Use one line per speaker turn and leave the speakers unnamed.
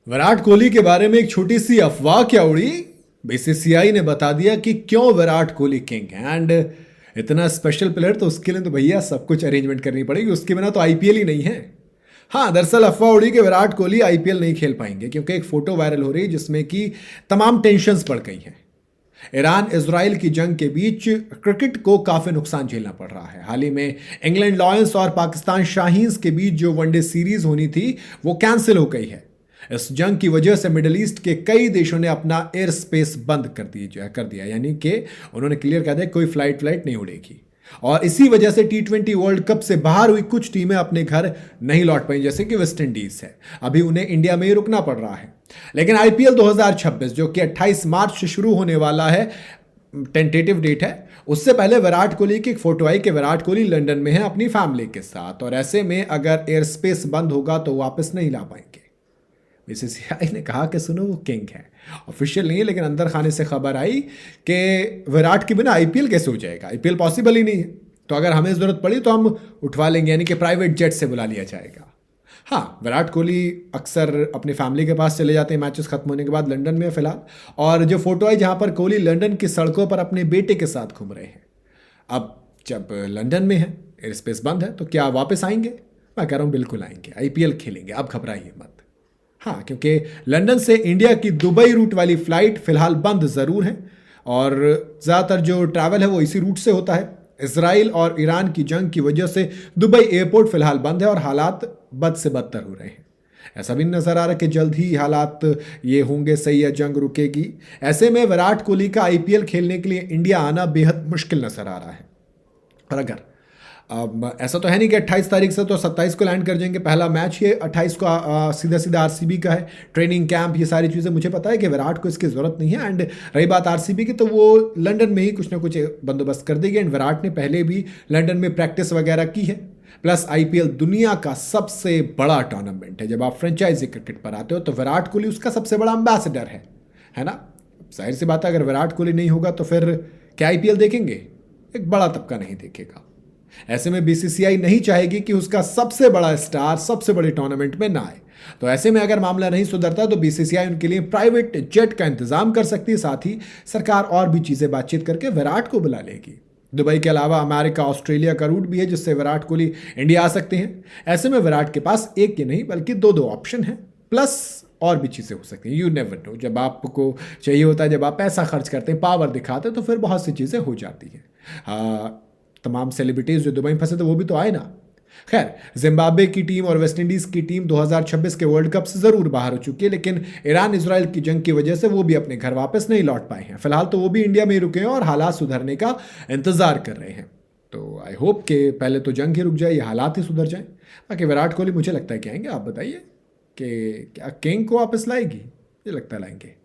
विराट कोहली के बारे में एक छोटी सी अफवाह क्या उड़ी। बीसीसीआई ने बता दिया कि क्यों विराट कोहली किंग है। एंड इतना स्पेशल प्लेयर तो उसके लिए तो भैया सब कुछ अरेंजमेंट करनी पड़ेगी, उसके बिना तो आईपीएल ही नहीं है। हाँ, दरअसल अफवाह उड़ी कि विराट कोहली आईपीएल नहीं खेल पाएंगे क्योंकि एक फोटो वायरल हो रही है जिसमें कि तमाम टेंशन्स बढ़ गई हैं। ईरान इजराइल की जंग के बीच क्रिकेट को काफी नुकसान झेलना पड़ रहा है। हाल ही में इंग्लैंड लॉयंस और पाकिस्तान शाहीन्स के बीच जो वनडे सीरीज होनी थी वो कैंसिल हो गई है। इस जंग की वजह से मिडिल ईस्ट के कई देशों ने अपना एयर स्पेस बंद कर दिया, यानी कि उन्होंने क्लियर कर दिया कोई फ्लाइट नहीं उड़ेगी। और इसी वजह से टी20 वर्ल्ड कप से बाहर हुई कुछ टीमें अपने घर नहीं लौट पाई, जैसे कि वेस्ट इंडीज है। अभी उन्हें इंडिया में ही रुकना पड़ रहा है। लेकिन आईपीएल 2026 जो कि 28 मार्च से शुरू होने वाला है, टेंटेटिव डेट है, उससे पहले विराट कोहली की एक फोटो आई कि विराट कोहली लंदन में है अपनी फैमिली के साथ, और ऐसे में अगर एयर स्पेस बंद होगा तो वापस नहीं ला पाएंगे। बीसीसीआई ने कहा कि सुनो वो किंग है, ऑफिशियल नहीं है, लेकिन अंदर खाने से खबर आई कि विराट के बिना आईपीएल कैसे हो जाएगा, आईपीएल पॉसिबल ही नहीं है। तो अगर हमें ज़रूरत पड़ी तो हम उठवा लेंगे, यानी कि प्राइवेट जेट से बुला लिया जाएगा। हाँ, विराट कोहली अक्सर अपनी फैमिली के पास चले जाते हैं मैचेस खत्म होने के बाद, लंदन में फिलहाल। और जो फोटो आई जहाँ पर कोहली लंदन की सड़कों पर अपने बेटे के साथ घूम रहे हैं। अब जब लंदन में है, एयर स्पेस बंद है, तो क्या वापस आएंगे? मैं कह रहा हूँ बिल्कुल आएंगे, आईपीएल खेलेंगे, अब घबराइए मत। हाँ, क्योंकि लंदन से इंडिया की दुबई रूट वाली फ्लाइट फिलहाल बंद ज़रूर है, और ज़्यादातर जो ट्रैवल है वो इसी रूट से होता है। इसराइल और ईरान की जंग की वजह से दुबई एयरपोर्ट फिलहाल बंद है और हालात बद से बदतर हो रहे हैं। ऐसा भी नज़र आ रहा है कि जल्द ही हालात ये होंगे सही या जंग रुकेगी। ऐसे में विराट कोहली का आईपीएल खेलने के लिए इंडिया आना बेहद मुश्किल नज़र आ रहा है। और अगर अब ऐसा तो है नहीं कि 28 तारीख से तो 27 को लैंड कर जाएंगे, पहला मैच ये 28 को सीधा सीधा आरसीबी का है, ट्रेनिंग कैंप, ये सारी चीज़ें मुझे पता है कि विराट को इसकी ज़रूरत नहीं है। एंड रही बात आरसीबी की, तो वो लंदन में ही कुछ ना कुछ बंदोबस्त कर देगी। एंड विराट ने पहले भी लंदन में प्रैक्टिस वगैरह की है। प्लस आईपीएल दुनिया का सबसे बड़ा टूर्नामेंट है। जब आप फ्रेंचाइजी क्रिकेट पर आते हो तो विराट कोहली उसका सबसे बड़ा एम्बेसडर है ना। जाहिर सी बात है, अगर विराट कोहली नहीं होगा तो फिर क्या आईपीएल देखेंगे? एक बड़ा तबका नहीं देखेगा। ऐसे में बीसीसीआई नहीं चाहेगी कि उसका सबसे बड़ा स्टार सबसे बड़े टूर्नामेंट में ना आए। तो ऐसे में अगर मामला नहीं सुधरता तो बीसीसीआई उनके लिए प्राइवेट जेट का इंतजाम कर सकती है। साथ ही सरकार और भी चीजें बातचीत करके विराट को बुला लेगी। दुबई के अलावा अमेरिका, ऑस्ट्रेलिया का रूट भी है जिससे विराट कोहली इंडिया आ सकते हैं। ऐसे में विराट के पास एक ही नहीं बल्कि दो ऑप्शन है, प्लस और भी चीज़ें हो सकती हैं। यू नेवर नो, जब आपको चाहिए होता है, जब आप पैसा खर्च करते हैं, पावर दिखाते हैं, तो फिर बहुत सी चीज़ें हो जाती हैं। तमाम सेलिब्रिटीज़ जो दुबई में फंसे थे वो भी तो आए ना। खैर, जिम्बाब्वे की टीम और वेस्ट इंडीज़ की टीम 2026 के वर्ल्ड कप से ज़रूर बाहर हो चुकी है, लेकिन ईरान इजराइल की जंग की वजह से वो भी अपने घर वापस नहीं लौट पाए हैं। फिलहाल तो वो भी इंडिया में ही रुके हैं और हालात सुधरने का इंतज़ार कर रहे हैं। तो आई होप कि पहले तो जंग ही रुक जाए, ये हालात ही सुधर जाएं। बाकी विराट कोहली मुझे लगता है कि आएंगे। आप बताइए कि क्या किंग को वापस लाएगी? मुझे लगता है लाएंगे।